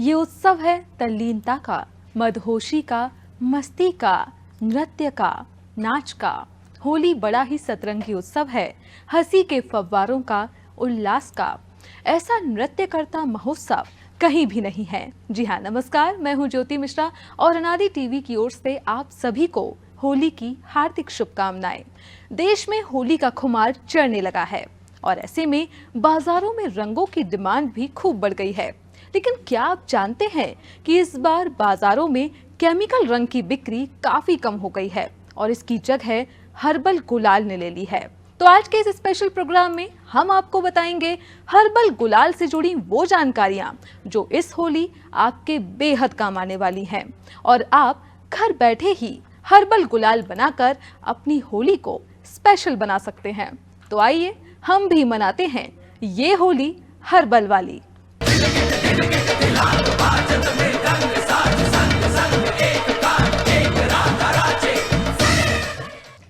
ये उत्सव है तल्लीनता का, मदहोशी का, मस्ती का, नृत्य का, नाच का। होली बड़ा ही सतरंगी उत्सव है, हंसी के फव्वारों का, उल्लास का। ऐसा नृत्य करता महोत्सव कहीं भी नहीं है। जी हाँ, नमस्कार, मैं हूँ ज्योति मिश्रा और अनादि टीवी की ओर से आप सभी को होली की हार्दिक शुभकामनाएं। देश में होली का खुमार चढ़ने लगा है और ऐसे में बाजारों में रंगों की डिमांड भी खूब बढ़ गई है। लेकिन क्या आप जानते हैं कि इस बार बाजारों में केमिकल रंग की बिक्री काफी कम हो गई है और इसकी जगह हर्बल गुलाल ने ले ली है। तो आज के इस स्पेशल प्रोग्राम में हम आपको बताएंगे हर्बल गुलाल से जुड़ी वो जानकारियां जो इस होली आपके बेहद काम आने वाली हैं और आप घर बैठे ही हर्बल गुलाल बनाकर अपनी होली को स्पेशल बना सकते हैं। तो आइए हम भी मनाते हैं ये होली हर्बल वाली।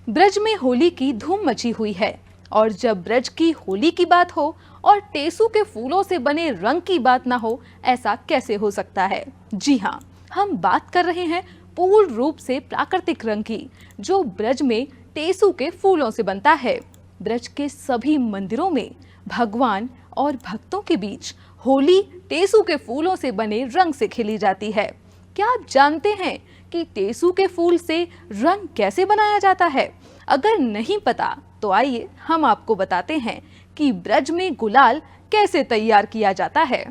ब्रज में होली की धूम मची हुई है और जब ब्रज की होली की बात हो और टेसू के फूलों से बने रंग की बात ना हो, ऐसा कैसे हो सकता है। जी हाँ, हम बात कर रहे हैं पूर्ण रूप से प्राकृतिक रंग की, जो ब्रज में टेसू के फूलों से बनता है। ब्रज के सभी मंदिरों में भगवान और भक्तों के बीच होली टेसू के फूलों से बने रंग से खेली जाती है। क्या आप जानते हैं कि टेसू के फूल से रंग कैसे बनाया जाता है? अगर नहीं पता तो आइए हम आपको बताते हैं कि ब्रज में गुलाल कैसे तैयार किया जाता है।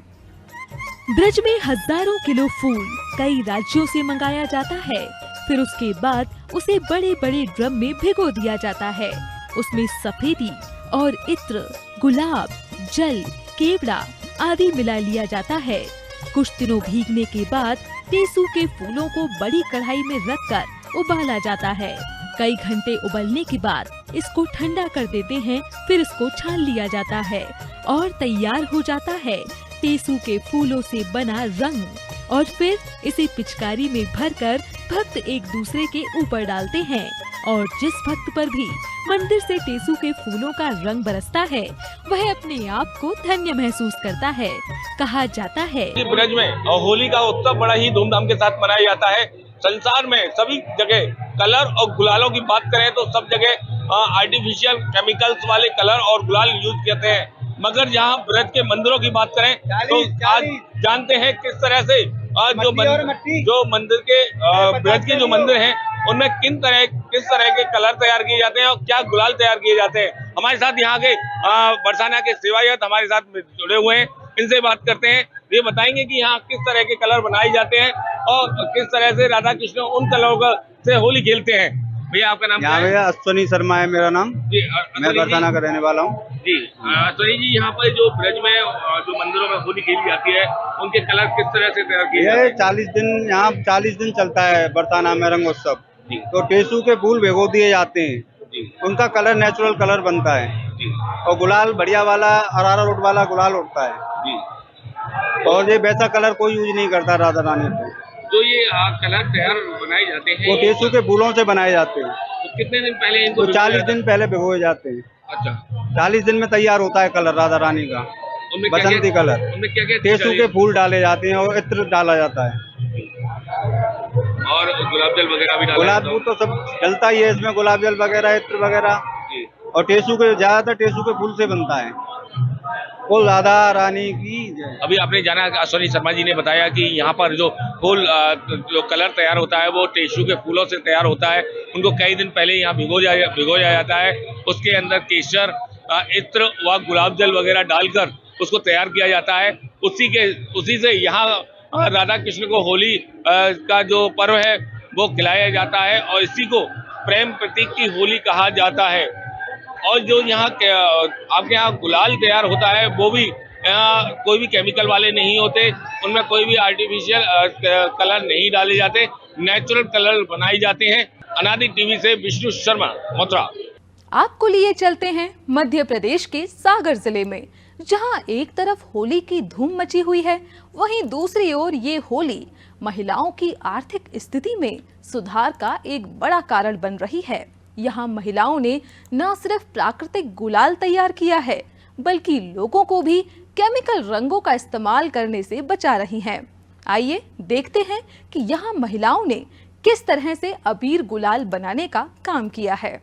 ब्रज में हजारों किलो फूल कई राज्यों से मंगाया जाता है। फिर उसके बाद उसे बड़े बड़े ड्रम में भिगो दिया जाता है। उसमें सफेदी और इत्र, गुलाब, जल, केवड़ा आदि मिला लिया जाता है। कुछ दिनों भीगने के बाद टेसू के फूलों को बड़ी कढ़ाई में रखकर उबाला जाता है। कई घंटे उबलने के बाद इसको ठंडा कर देते हैं। फिर इसको छान लिया जाता है और तैयार हो जाता है टेसू के फूलों से बना रंग। और फिर इसे पिचकारी में भरकर भक्त एक दूसरे के ऊपर डालते हैं और जिस भक्त पर भी मंदिर से टेसू के फूलों का रंग बरसता है वह अपने आप को धन्य महसूस करता है। कहा जाता है ब्रज में होली का उत्सव बड़ा ही धूमधाम के साथ मनाया जाता है। संसार में सभी जगह कलर और गुलालों की बात करें तो सब जगह आर्टिफिशियल केमिकल्स वाले कलर और गुलाल यूज करते हैं, मगर यहाँ ब्रज के मंदिरों की बात करें तो आज जानते हैं किस तरह से जो मंदिर के ब्रज के जो मंदिर हैं उनमें किस तरह के कलर तैयार किए जाते हैं और क्या गुलाल तैयार किए जाते हैं। हमारे साथ यहाँ के बरसाना के सेवायत हमारे साथ जुड़े हुए हैं, इनसे बात करते हैं। ये बताएंगे कि यहाँ किस तरह के कलर बनाए जाते हैं और किस तरह से राधा कृष्ण उन कलरों से होली खेलते हैं। भैया आपका नाम क्या है? भैया अश्वनी शर्मा है मेरा नाम जी। मैं बरसाना का रहने वाला हूँ जी। अश्वनी जी, यहाँ पर जो ब्रज में जो मंदिरों में होली खेली जाती है उनके कलर किस तरह से तैयार किए जाते हैं? 40 दिन यहाँ 40 दिन चलता है बरसाना में रंगोत्सव। तो टेसू के फूल भिगो दिए जाते हैं, उनका कलर नेचुरल कलर बनता है और गुलाल बढ़िया वाला अरारा रोड वाला गुलाल उठता है और ये वैसा कलर कोई यूज नहीं करता राधा रानी पे। जो ये कलर तैयार बनाए जाते हैं वो टेसू के फूलों से बनाए जाते हैं। तो कितने दिन पहले इनको? 40 दिन पहले भिगोए जाते हैं। अच्छा, 40 दिन में तैयार होता है कलर राधा रानी का, बसंती कलर। उनमें क्या क्या टेसू के फूल डाले जाते हैं और इत्र डाला जाता है और गुलाब जल वगैरह भी डाला। गुलाब जल तो सब डलता ही है इसमें, गुलाब जल वगैरह, इत्र वगैरह। और टेसू के ज्यादातर टेसू के फूल से बनता है। बोल राधा रानी की जय। अभी आपने जाना, अश्वनी शर्मा जी ने बताया कि यहाँ पर जो फूल जो कलर तैयार होता है वो टेसू के फूलों से तैयार होता है। उनको कई दिन पहले यहाँ भिगोया जाता है। उसके अंदर केसर, इत्र व गुलाब जल वगैरह डालकर उसको तैयार किया जाता है। उसी से यहाँ राधा कृष्ण को होली का जो पर्व है वो खिलाया जाता है और इसी को प्रेम प्रतीक की होली कहा जाता है। और जो यहाँ आपके यहाँ गुलाल तैयार होता है वो भी कोई भी केमिकल वाले नहीं होते, उनमें कोई भी आर्टिफिशियल कलर नहीं डाले जाते, नेचुरल कलर बनाए जाते हैं। अनादि टीवी से विष्णु शर्मा, मथुरा। आपको लिए चलते हैं मध्य प्रदेश के सागर जिले में, जहां एक तरफ होली की धूम मची हुई है, वहीं दूसरी ओर ये होली महिलाओं की आर्थिक स्थिति में सुधार का एक बड़ा कारण बन रही है। यहाँ महिलाओं ने न सिर्फ प्राकृतिक गुलाल तैयार किया है, बल्कि लोगों को भी केमिकल रंगों का इस्तेमाल करने से बचा रही हैं। आइए देखते हैं कि यहाँ महिलाओं ने किस तरह से अबीर गुलाल बनाने का काम किया है।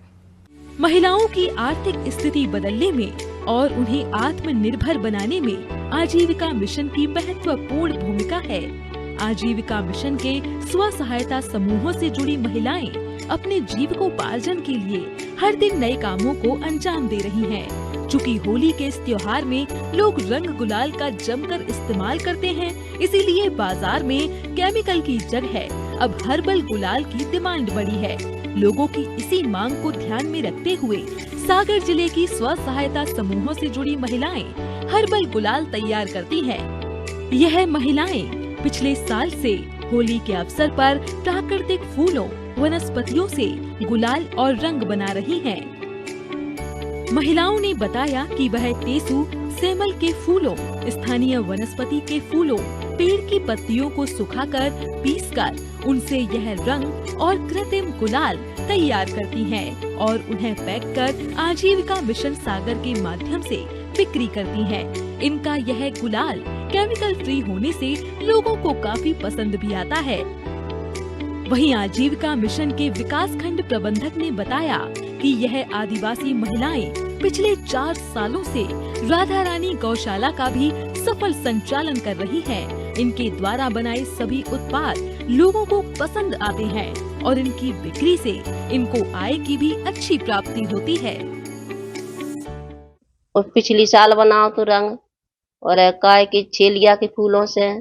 महिलाओं की आर्थिक स्थिति बदलने में और उन्हें आत्मनिर्भर बनाने में आजीविका मिशन की महत्वपूर्ण भूमिका है। आजीविका मिशन के स्व सहायता समूहों से जुड़ी महिलाएं अपने जीविकोपार्जन के लिए हर दिन नए कामों को अंजाम दे रही हैं। चूँकि होली के इस त्योहार में लोग रंग गुलाल का जमकर इस्तेमाल करते हैं, इसीलिए बाजार में केमिकल की जगह अब हर्बल गुलाल की डिमांड बढ़ी है। लोगों की इसी मांग को ध्यान में रखते हुए सागर जिले की स्व सहायता समूहों से जुड़ी महिलाएं हर्बल गुलाल तैयार करती हैं। यह महिलाएं पिछले साल से होली के अवसर पर प्राकृतिक फूलों, वनस्पतियों से गुलाल और रंग बना रही हैं। महिलाओं ने बताया कि वह टेसू, सेमल के फूलों, स्थानीय वनस्पति के फूलों, पेड़ की पत्तियों को सुखाकर पीसकर उनसे यह रंग और कृत्रिम गुलाल तैयार करती हैं और उन्हें पैक कर आजीविका मिशन सागर के माध्यम से बिक्री करती हैं। इनका यह गुलाल केमिकल फ्री होने से लोगों को काफी पसंद भी आता है। वहीं आजीविका मिशन के विकास खंड प्रबंधक ने बताया कि यह आदिवासी महिलाएं पिछले 4 सालों से राधा रानी गौशाला का भी सफल संचालन कर रही हैं। इनके द्वारा बनाए सभी उत्पाद लोगों को पसंद आते हैं और इनकी बिक्री से इनको आय की भी अच्छी प्राप्ति होती है। और पिछली साल बनाओ तो रंग और काय के छेलिया के फूलों से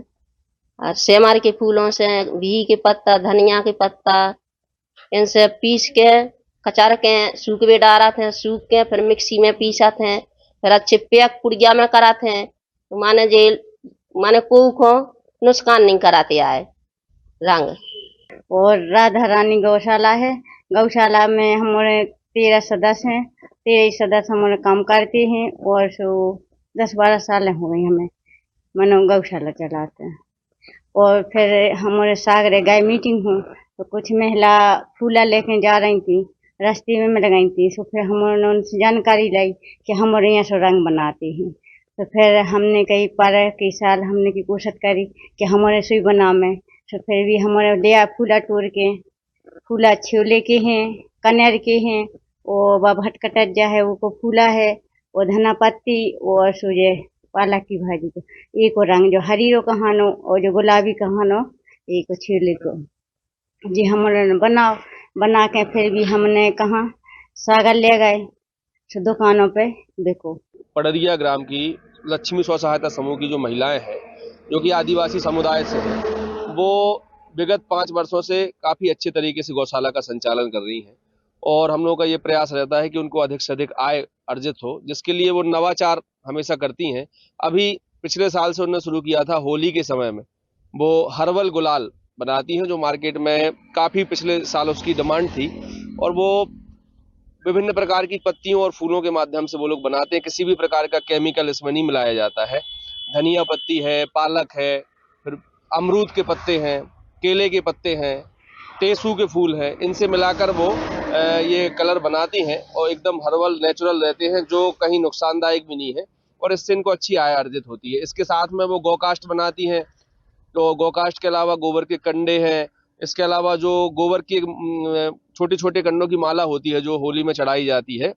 और सेमार के फूलों से, घी के पत्ता, धनिया के पत्ता, इनसे पीस के कचार के सूखे डारा थे, सूख के फिर मिक्सी में पीसा थे, फिर अच्छे पैक पुड़िया में कराते हैं। तो माने को नुकसान नहीं कराते आए रंग। और राधा रानी गौशाला है। गौशाला में हमारे 13 सदस्य हैं। 13 सदस्य हमारे काम करते हैं और 10-12 साल हो गई हमें मनो गौशाला चलाते हैं। और फिर हमारे सागरे गाय मीटिंग हो तो कुछ महिला फूला लेके जा रही थी, रास्ते में लगाई थी। तो फिर हमने उनसे जानकारी लाई कि हमारे यहाँ से रंग बनाते हैं। तो फिर हमने कई पर कई साल हमने की कोशिश करी कि हमारे से बना में। तो फिर भी हमारे लिया फूला तोड़ के, फूला छोले के हैं, कनेर के हैं, और भटकटर जो है वो फूला है, और धना पत्ती और सूजे पालक की भाजी को एक और रंग जो हरीरो कहानो और जो गुलाबी कहानो एक छोले को जी हमने बना के फिर भी हमने कहा सागर ले गए तो दुकानों पे देखो। पड़रिया ग्राम की लक्ष्मी स्व सहायता समूह की जो महिलाएं हैं जो कि आदिवासी समुदाय से हैं, वो विगत 5 वर्षों से काफ़ी अच्छे तरीके से गौशाला का संचालन कर रही हैं और हम लोगों का ये प्रयास रहता है कि उनको अधिक से अधिक आय अर्जित हो, जिसके लिए वो नवाचार हमेशा करती हैं। अभी पिछले साल से उन्होंने शुरू किया था, होली के समय में वो हर्बल गुलाल बनाती हैं जो मार्केट में काफ़ी पिछले साल उसकी डिमांड थी और वो विभिन्न प्रकार की पत्तियों और फूलों के माध्यम से वो लोग बनाते हैं। किसी भी प्रकार का केमिकल इसमें नहीं मिलाया जाता है। धनिया पत्ती है, पालक है, फिर अमरूद के पत्ते हैं, केले के पत्ते हैं, टेसू के फूल हैं, इनसे मिलाकर वो ये कलर बनाती हैं और एकदम हर्बल नेचुरल रहते हैं जो कहीं नुकसानदायक भी नहीं है और इससे इनको अच्छी आय अर्जित होती है। इसके साथ में वो गौकाष्ठ बनाती हैं, तो गौकाष्ठ के अलावा गोबर के कंडे हैं, इसके अलावा जो गोबर की छोटे छोटे कंडों की माला होती है जो होली में चढ़ाई जाती है,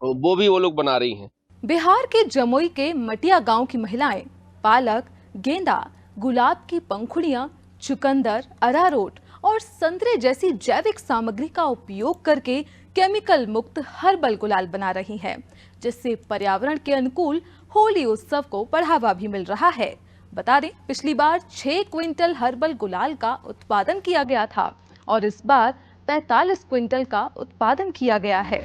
वो भी वो लोग बना रही हैं। बिहार के जमुई के मटिया गांव की महिलाएं पालक, गेंदा, गुलाब की पंखुड़ियां, चुकंदर, अरारोट और संतरे जैसी जैविक सामग्री का उपयोग करके केमिकल मुक्त हर्बल गुलाल बना रही हैं, जिससे पर्यावरण के अनुकूल होली उत्सव को बढ़ावा भी मिल रहा है। बता दें, पिछली बार 6 क्विंटल हर्बल गुलाल का उत्पादन किया गया था और इस बार 45 क्विंटल का उत्पादन किया गया है।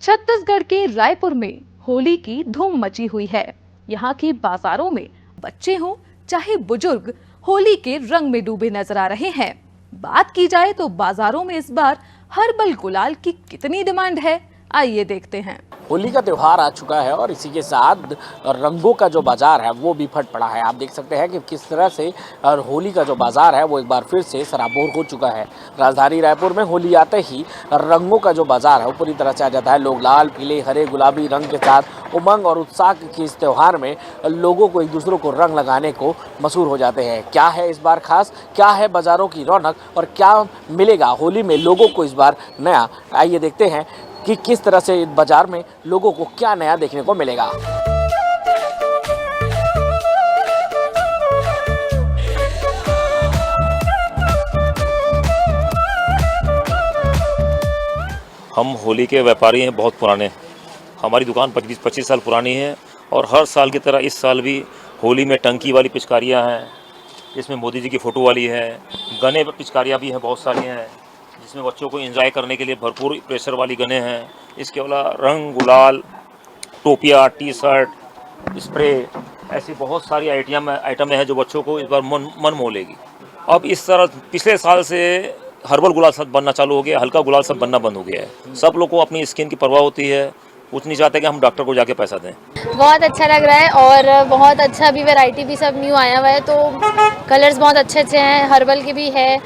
छत्तीसगढ़ के रायपुर में होली की धूम मची हुई है। यहाँ के बाजारों में बच्चे हों चाहे बुजुर्ग होली के रंग में डूबे नजर आ रहे हैं। बात की जाए तो बाजारों में इस बार हर्बल गुलाल की कितनी डिमांड है, आइए देखते हैं। होली का त्यौहार आ चुका है और इसी के साथ रंगों का जो बाजार है वो भी फट पड़ा है। आप देख सकते हैं कि किस तरह से होली का जो बाजार है वो एक बार फिर से सराबोर हो चुका है। राजधानी रायपुर में होली आते ही रंगों का जो बाजार है वो पूरी तरह से आ जाता है। लोग लाल, पीले, हरे, गुलाबी रंग के साथ उमंग और उत्साह के इस त्यौहार में लोगों को एक दूसरों को रंग लगाने को मशहूर हो जाते हैं। क्या है इस बार खास, क्या है बाज़ारों की रौनक और क्या मिलेगा होली में लोगों को इस बार नया, आइए देखते हैं कि किस तरह से बाजार में लोगों को क्या नया देखने को मिलेगा। हम होली के व्यापारी हैं, बहुत पुराने। हमारी दुकान 25 साल पुरानी है और हर साल की तरह इस साल भी होली में टंकी वाली पिचकारियां हैं, इसमें मोदी जी की फ़ोटो वाली है। गने पर पिचकारियां भी हैं, बहुत सारी हैं, जिसमें बच्चों को एंजॉय करने के लिए भरपूर प्रेशर वाली गने हैं। इसके अलावा रंग, गुलाल, टोपिया, टी शर्ट, स्प्रे, ऐसी बहुत सारी आइटमें हैं जो बच्चों को इस बार मन मोह लेगी। अब इस तरह पिछले साल से हर्बल गुलाल सब बनना चालू हो गया, हल्का गुलाल सब बनना बंद हो गया है। सब लोग को अपनी स्किन की परवाह होती है, कुछ नहीं चाहते कि हम डॉक्टर को जाके पैसा दें। बहुत अच्छा लग रहा है और बहुत अच्छा भी वैरायटी भी सब न्यू आया हुआ है, तो कलर्स बहुत अच्छे अच्छे हैं, हर्बल के भी है।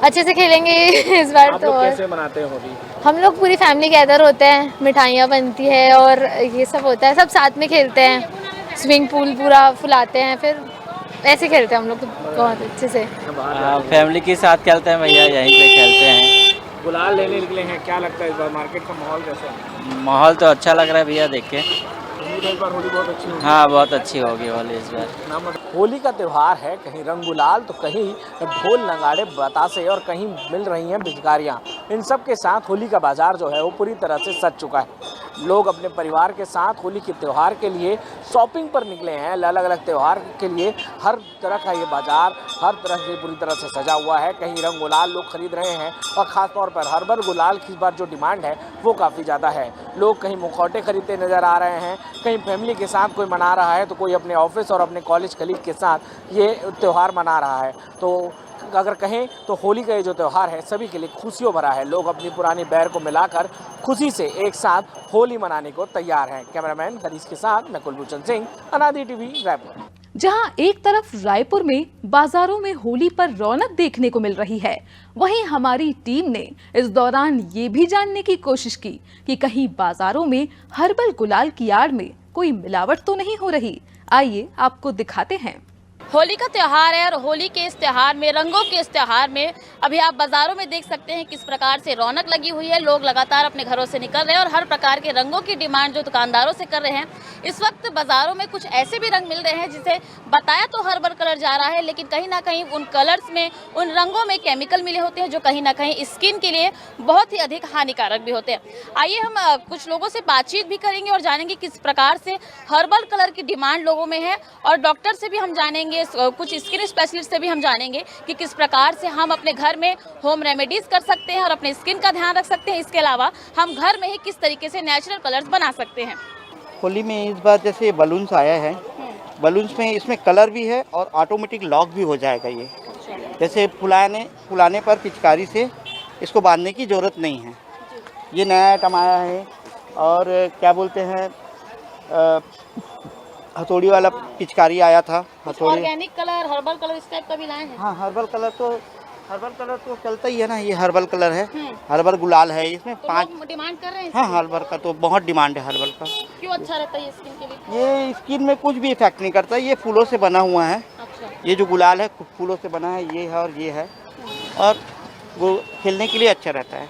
अच्छे से खेलेंगे इस बार। तो कैसे मनाते हैं होली? हम लोग पूरी फैमिली गैदर होते हैं, मिठाइयाँ बनती है और ये सब होता है, सब साथ में खेलते हैं। स्विमिंग पूल पूरा फुलाते हैं, फिर ऐसे खेलते हैं हम लोग तो बहुत अच्छे से। फैमिली के साथ खेलते हैं भैया, यहीं पे खेलते हैं। गुलाल लेने निकले हैं, क्या लगता है इस बार मार्केट का माहौल कैसा है? माहौल तो अच्छा लग रहा है भैया, देख के। इस बार होली बहुत अच्छी होगी। हाँ, बहुत अच्छी होगी होली इस बार। होली का त्यौहार है, कहीं रंग गुलाल तो कहीं ढोल नगाड़े बतासे और कहीं मिल रही हैं पिचकारियाँ। इन सब के साथ होली का बाजार जो है वो पूरी तरह से सज चुका है। लोग अपने परिवार के साथ होली के त्यौहार के लिए शॉपिंग पर निकले हैं। अलग अलग त्यौहार के लिए हर तरह का ये बाजार हर तरह से पूरी तरह से सजा हुआ है। कहीं रंग गुलाल लोग खरीद रहे हैं और ख़ास तौर पर हर्बल गुलाल की इस बार जो डिमांड है वो काफ़ी ज़्यादा है। लोग कहीं मुखौटे खरीदते नज़र आ रहे हैं, कहीं फैमिली के साथ कोई मना रहा है तो कोई अपने ऑफिस और अपने कॉलेज कलीग के साथ ये त्यौहार मना रहा है। तो अगर कहें तो होली का ये जो त्यौहार है सभी के लिए खुशियों भरा है। लोग अपनी पुरानी बैर को मिलाकर खुशी से एक साथ होली मनाने को तैयार हैं। कैमरामैन हरीश के साथ मैं कुलभूषण सिंह, अनादि टीवी रायपुर। जहां एक तरफ रायपुर में बाजारों में होली पर रौनक देखने को मिल रही है, वहीं हमारी टीम ने इस दौरान ये भी जानने की कोशिश की कि कहीं बाजारों में हर्बल गुलाल की आड़ में कोई मिलावट तो नहीं हो रही। आइए आपको दिखाते हैं। होली का त्यौहार है और होली के इस त्यौहार में, रंगों के इस त्यौहार में अभी आप बाज़ारों में देख सकते हैं किस प्रकार से रौनक लगी हुई है। लोग लगातार अपने घरों से निकल रहे हैं और हर प्रकार के रंगों की डिमांड जो दुकानदारों से कर रहे हैं। इस वक्त बाज़ारों में कुछ ऐसे भी रंग मिल रहे हैं जिसे बताया तो हर्बल कलर जा रहा है, लेकिन कहीं ना कहीं उन कलर्स में, उन रंगों में केमिकल मिले होते हैं जो कहीं ना कहीं स्किन के लिए बहुत ही अधिक हानिकारक भी होते हैं। आइए हम कुछ लोगों से बातचीत भी करेंगे और जानेंगे किस प्रकार से हर्बल कलर की डिमांड लोगों में है, और डॉक्टर से भी हम जानेंगे, कुछ स्किन स्पेशलिस्ट से भी हम जानेंगे कि किस प्रकार से हम अपने घर में होम रेमेडीज कर सकते हैं और अपने स्किन का ध्यान रख सकते हैं। इसके अलावा हम घर में ही किस तरीके से नेचुरल कलर्स बना सकते हैं। होली में इस बार जैसे बलून्स आया है, बलून्स में इसमें कलर भी है और ऑटोमेटिक लॉक भी हो जाएगा। ये जैसे फुलाने पर पिचकारी से इसको बांधने की ज़रूरत नहीं है। ये नया आइटम आया है। और क्या बोलते हैं, हथौड़ी वाला पिचकारी आया था। हथौड़ी, ऑर्गेनिक कलर, हर्बल कलर इस टाइप का भी लाए हैं। हाँ, हर्बल कलर तो चलता ही है ना। ये हर्बल कलर है, हर्बल गुलाल है। इसमें तो 5 डिमांड कर रहे हैं। हाँ, हर्बल का तो बहुत डिमांड है। हर्बल का क्यों अच्छा रहता है ये स्किन के लिए? ये स्किन में कुछ भी इफेक्ट नहीं करता। ये फूलों से बना हुआ है। अच्छा। ये जो गुलाल है फूलों से बना है, ये है और ये है, और वो खेलने के लिए अच्छा रहता है।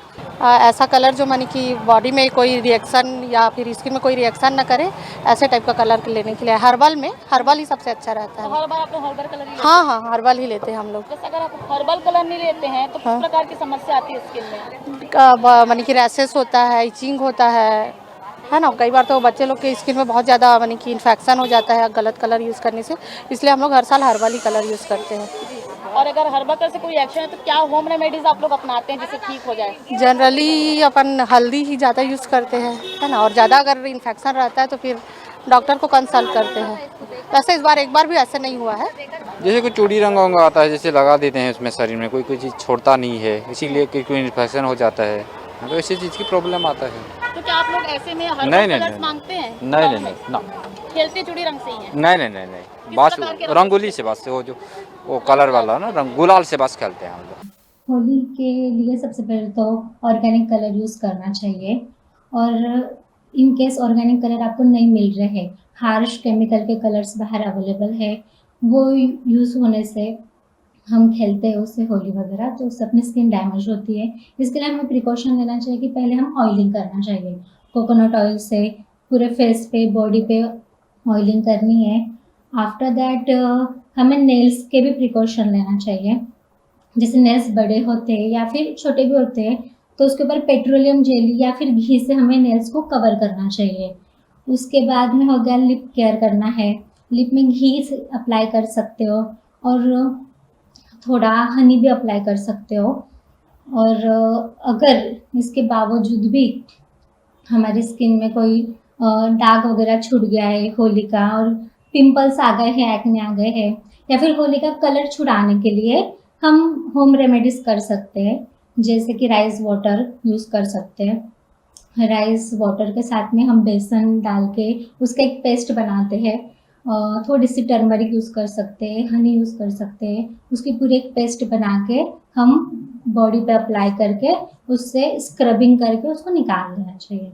ऐसा कलर जो मानी कि बॉडी में कोई रिएक्शन या फिर स्किन में कोई रिएक्शन ना करे, ऐसे टाइप का कलर लेने के लिए हर्बल में हर्बल ही सबसे अच्छा रहता है। तो हर बार आप लोग हर्बल कलर ही लेते हाँ, हर्बल ही लेते हैं हम लोग। जैसे अगर आप हर्बल कलर नहीं लेते हैं तो किस प्रकार की समस्या आती है स्किन में? मानी कि रैशेस होता है, इचिंग होता है ना। कई बार तो बच्चे लोग के स्किन में बहुत ज़्यादा मानी कि इन्फेक्शन हो जाता है गलत कलर यूज़ करने से, इसलिए हम लोग हर साल हर्बल ही कलर यूज़ करते हैं। और अगर हर्बल कलर से कोई एक्शन है तो क्या होम रेमेडीज आप लोग अपनाते हैं जिससे ठीक हो जाए? जनरली अपन हल्दी ही ज़्यादा यूज़ करते हैं, है ना। और ज़्यादा अगर इन्फेक्शन रहता है तो फिर डॉक्टर को कंसल्ट करते हैं। वैसे इस बार एक बार भी ऐसे नहीं हुआ है। जैसे कोई चूड़ी रंग आता है, जैसे लगा देते हैं उसमें, शरीर में कोई चीज़ छोड़ता नहीं है, इसीलिए कोई इन्फेक्शन हो जाता है, तो इसी चीज़ की प्रॉब्लम आता है। तो क्या आप लोग ऐसे में हर्बल नहीं, कलर्स नहीं। मांगते हैं? नहीं ना, खेलते चूड़ी रंग से ही हैं? नहीं बस प्रकार के रंगोली से बस वो कलर वाला ना गुलाल से बस खेलते हैं हम लोग। होली के लिए सबसे पहले तो ऑर्गेनिक कलर यूज़ करना चाहिए, और इन केस ऑर्गेनिक कलर आपको नहीं मिल रहे हैं, हार्श केमिकल के कलर्स बाहर अवेलेबल है, वो यूज़ होने से हम खेलते हैं उससे होली वगैरह, तो उससे अपनी स्किन डैमेज होती है। इसके लिए हमें प्रिकॉशन लेना चाहिए कि पहले हम ऑयलिंग करना चाहिए, कोकोनट ऑयल से पूरे फेस पे बॉडी पे ऑयलिंग करनी है। आफ्टर दैट हमें नेल्स के भी प्रिकॉशन लेना चाहिए। जैसे नेल्स बड़े होते हैं या फिर छोटे भी होते हैं तो उसके ऊपर पेट्रोलियम जेली या फिर घी से हमें नेल्स को कवर करना चाहिए। उसके बाद में हो गया लिप केयर करना है, लिप में घी से अप्लाई कर सकते हो और थोड़ा हनी भी अप्लाई कर सकते हो। और अगर इसके बावजूद भी हमारी स्किन में कोई दाग वगैरह छूट गया है होली का, और पिंपल्स आ गए हैं, एक्ने आ गए हैं, या फिर होली का कलर छुड़ाने के लिए हम होम रेमेडीज़ कर सकते हैं, जैसे कि राइस वाटर यूज़ कर सकते हैं। राइस वाटर के साथ में हम बेसन डाल के उसका एक पेस्ट बनाते हैं, थोड़ी सी टर्मरिक यूज़ कर सकते हैं, हनी यूज़ कर सकते हैं, उसकी पूरी एक पेस्ट बना के हम बॉडी पे अप्लाई करके उससे स्क्रबिंग करके उसको निकाल देना चाहिए।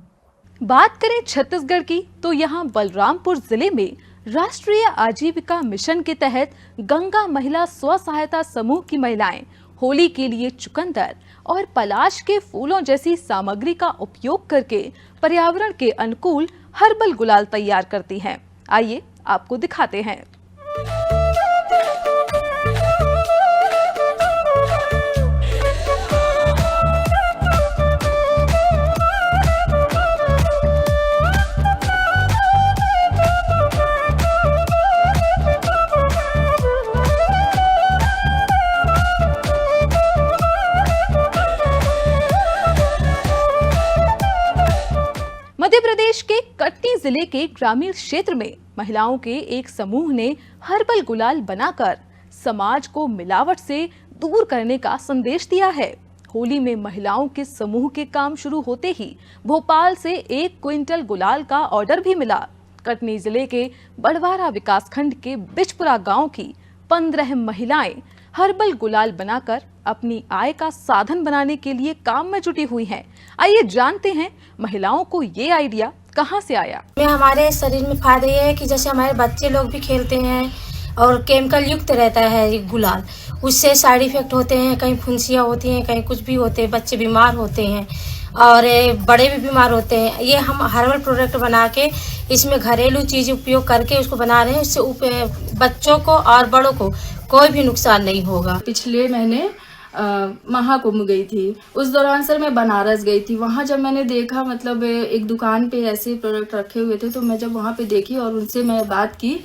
बात करें छत्तीसगढ़ की तो यहाँ बलरामपुर जिले में राष्ट्रीय आजीविका मिशन के तहत गंगा महिला स्व सहायता समूह की महिलाएं होली के लिए चुकंदर और पलाश के फूलों जैसी सामग्री का उपयोग करके पर्यावरण के अनुकूल हर्बल गुलाल तैयार करती हैं। आइए आपको दिखाते हैं। मध्य प्रदेश के कटनी जिले के ग्रामीण क्षेत्र में महिलाओं के एक समूह ने हर्बल गुलाल बनाकर समाज को मिलावट से दूर करने का संदेश दिया है। होली में महिलाओं के समूह के काम शुरू होते ही भोपाल से 1 क्विंटल गुलाल का ऑर्डर भी मिला। कटनी जिले के बड़वारा विकासखंड के बिचपुरा गांव की 15 महिलाएं हर्बल गुलाल बनाकर अपनी आय का साधन बनाने के लिए काम में जुटी हुई हैं। आइए जानते हैं महिलाओं को ये आइडिया कहां से आया। हमारे शरीर में फायदा ये है कि जैसे हमारे बच्चे लोग भी खेलते हैं और केमिकल युक्त रहता है ये गुलाल, उससे साइड इफेक्ट होते हैं, कहीं फुंसियाँ होती हैं, कहीं कुछ भी होते हैं, बच्चे बीमार होते हैं और बड़े भी बीमार होते हैं। ये हम हर्बल प्रोडक्ट बना के इसमें घरेलू चीज़ उपयोग करके उसको बना रहे हैं, इससे बच्चों को और बड़ों को कोई भी नुकसान नहीं होगा। पिछले महीने महाकुंभ गई थी, उस दौरान सर मैं बनारस गई थी। वहाँ जब मैंने देखा मतलब एक दुकान पे ऐसे प्रोडक्ट रखे हुए थे, तो मैं जब वहाँ पे देखी और उनसे मैं बात की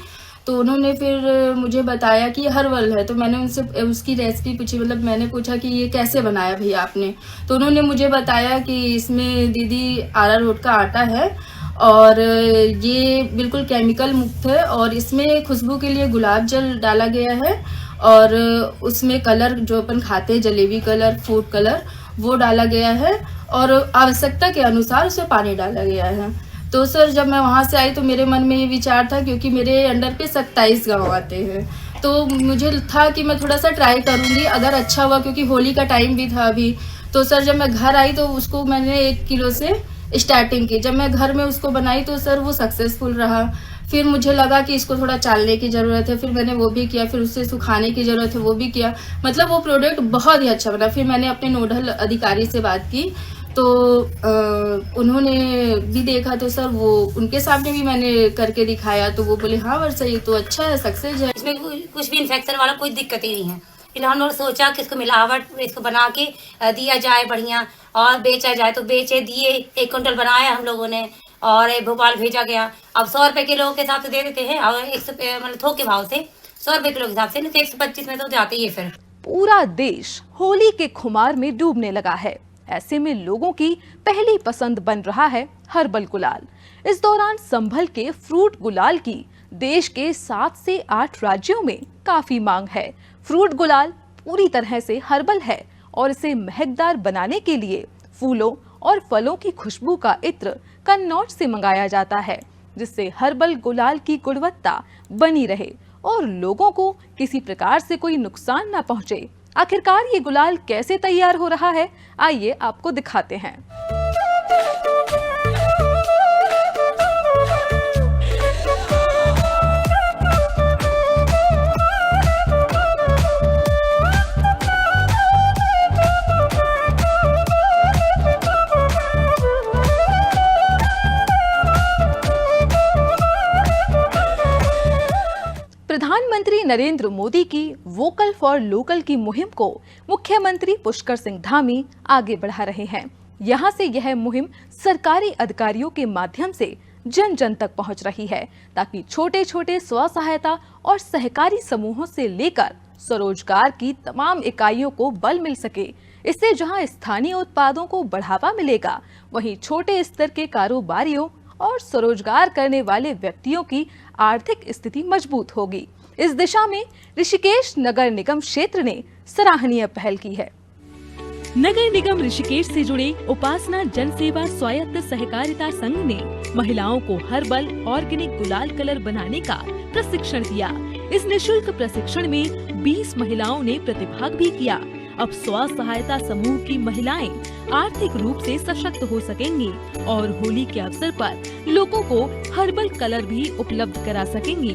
तो उन्होंने फिर मुझे बताया कि हर्बल है। तो मैंने उनसे उसकी रेसिपी पूछी, मतलब मैंने पूछा कि ये कैसे बनाया भैया आपने, तो उन्होंने मुझे बताया कि इसमें दीदी अरारोट का आटा है और ये बिल्कुल केमिकल मुक्त है और इसमें खुशबू के लिए गुलाब जल डाला गया है और उसमें कलर जो अपन खाते हैं जलेबी कलर, फूड कलर, वो डाला गया है और आवश्यकता के अनुसार उसमें पानी डाला गया है। तो सर जब मैं वहाँ से आई तो मेरे मन में ये विचार था, क्योंकि मेरे अंडर पे 27 गाँव आते हैं, तो मुझे था कि मैं थोड़ा सा ट्राई करूँगी, अगर अच्छा हुआ, क्योंकि होली का टाइम भी था अभी। तो सर जब मैं घर आई तो उसको मैंने 1 किलो से स्टार्टिंग की। जब मैं घर में उसको बनाई तो सर वो सक्सेसफुल रहा। फिर मुझे लगा कि इसको थोड़ा चालने की ज़रूरत है, फिर मैंने वो भी किया, फिर उससे सुखाने की ज़रूरत है, वो भी किया। मतलब वो प्रोडक्ट बहुत ही अच्छा बना। फिर मैंने अपने नोडल अधिकारी से बात की तो उन्होंने भी देखा, तो सर वो उनके सामने भी मैंने करके दिखाया तो वो बोले हाँ वर्षा ये तो अच्छा है, सक्सेस है, इसमें कुछ भी इन्फेक्शन वाला कोई दिक्कत ही नहीं है। फिर हम लोग सोचा कि इसको मिलावट इसको बना के दिया जाए बढ़िया और बेचा जाए, तो बेचे दिए। 1 क्विंटल बनाया हम लोगों ने और भोपाल भेजा गया। अब 100 रुपए किलो के हिसाब से दे देते हैं और 100 मतलब थोक के भाव से 100 रुपए किलो के हिसाब से, नहीं तो 125 में तो जाते ही है। फिर पूरा देश होली के खुमार में डूबने लगा है। ऐसे में लोगों की पहली पसंद बन रहा है हर्बल गुलाल। इस दौरान संभल के फ्रूट गुलाल की देश के 7 से 8 राज्यों में काफी मांग है। फ्रूट गुलाल पूरी तरह से हर्बल है और इसे महकदार बनाने के लिए फूलों और फलों की खुशबू का इत्र कन्नौज से मंगाया जाता है, जिससे हर्बल गुलाल की गुणवत्ता बनी रहे और लोगों को किसी प्रकार से कोई नुकसान न पहुंचे। आखिरकार ये गुलाल कैसे तैयार हो रहा है, आइए आपको दिखाते हैं। प्रधानमंत्री नरेंद्र मोदी की वोकल फॉर लोकल की मुहिम को मुख्यमंत्री पुष्कर सिंह धामी आगे बढ़ा रहे हैं। यहां से यह मुहिम सरकारी अधिकारियों के माध्यम से जन जन तक पहुंच रही है, ताकि छोटे छोटे स्व सहायता और सहकारी समूहों से लेकर स्वरोजगार की तमाम इकाइयों को बल मिल सके। इससे जहां स्थानीय उत्पादों को बढ़ावा मिलेगा, वहीं छोटे स्तर के कारोबारियों और स्वरोजगार करने वाले व्यक्तियों की आर्थिक स्थिति मजबूत होगी। इस दिशा में ऋषिकेश नगर निगम क्षेत्र ने सराहनीय पहल की है। नगर निगम ऋषिकेश से जुड़े उपासना जन सेवा स्वायत्त सहकारिता संघ ने महिलाओं को हर्बल ऑर्गेनिक गुलाल कलर बनाने का प्रशिक्षण दिया। इस निःशुल्क प्रशिक्षण में 20 महिलाओं ने प्रतिभाग भी किया। अब स्व सहायता समूह की महिलाएं आर्थिक रूप से सशक्त हो सकेंगी और होली के अवसर पर लोगों को हर्बल कलर भी उपलब्ध करा सकेंगी।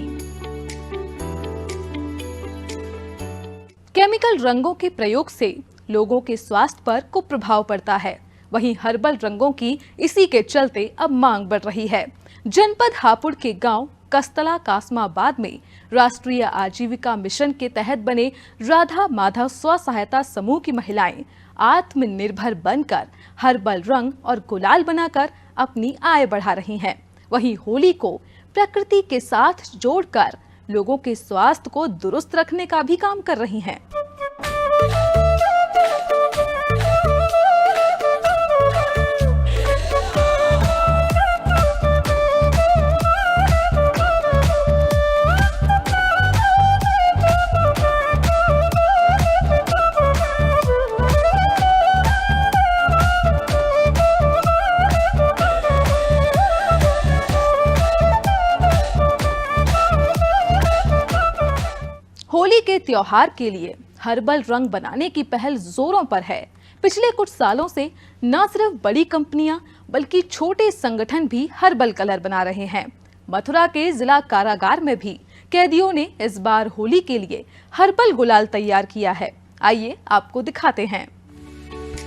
केमिकल रंगों के प्रयोग से लोगों के स्वास्थ्य पर कुप्रभाव पड़ता है, वहीं हर्बल रंगों की इसी के चलते अब मांग बढ़ रही है। जनपद हापुड़ के गांव कस्तला कासमाबाद में राष्ट्रीय आजीविका मिशन के तहत बने राधा माधव स्व सहायता समूह की महिलाएं आत्मनिर्भर बनकर हर्बल रंग और गुलाल बनाकर अपनी आय बढ़ा रही हैं। वहीं होली को प्रकृति के साथ जोड़कर लोगों के स्वास्थ्य को दुरुस्त रखने का भी काम कर रही हैं। होली के त्योहार के लिए हर्बल रंग बनाने की पहल जोरों पर है। पिछले कुछ सालों से न सिर्फ बड़ी कंपनियां बल्कि छोटे संगठन भी हर्बल कलर बना रहे हैं। मथुरा के जिला कारागार में भी कैदियों ने इस बार होली के लिए हर्बल गुलाल तैयार किया है। आइए आपको दिखाते हैं।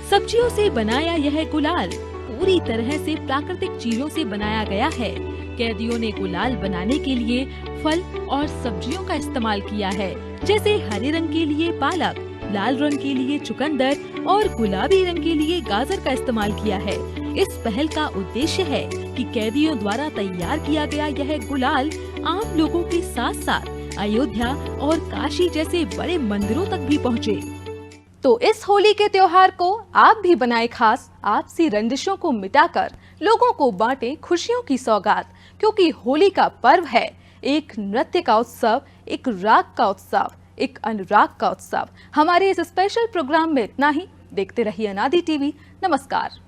सब्जियों से बनाया यह गुलाल पूरी तरह से प्राकृतिक चीजों से बनाया गया है। कैदियों ने गुलाल बनाने के लिए फल और सब्जियों का इस्तेमाल किया है, जैसे हरे रंग के लिए पालक, लाल रंग के लिए चुकंदर और गुलाबी रंग के लिए गाजर का इस्तेमाल किया है। इस पहल का उद्देश्य है कि कैदियों द्वारा तैयार किया गया यह गुलाल आम लोगों के साथ साथ अयोध्या और काशी जैसे बड़े मंदिरों तक भी पहुँचे। तो इस होली के त्योहार को आप भी बनाए खास, आपसी रंजिशों को मिटाकर लोगों को बांटे खुशियों की सौगात, क्योंकि होली का पर्व है एक नृत्य का उत्सव, एक राग का उत्सव, एक अनुराग का उत्सव। हमारे इस स्पेशल प्रोग्राम में इतना ही। देखते रहिए अनादि टीवी। नमस्कार।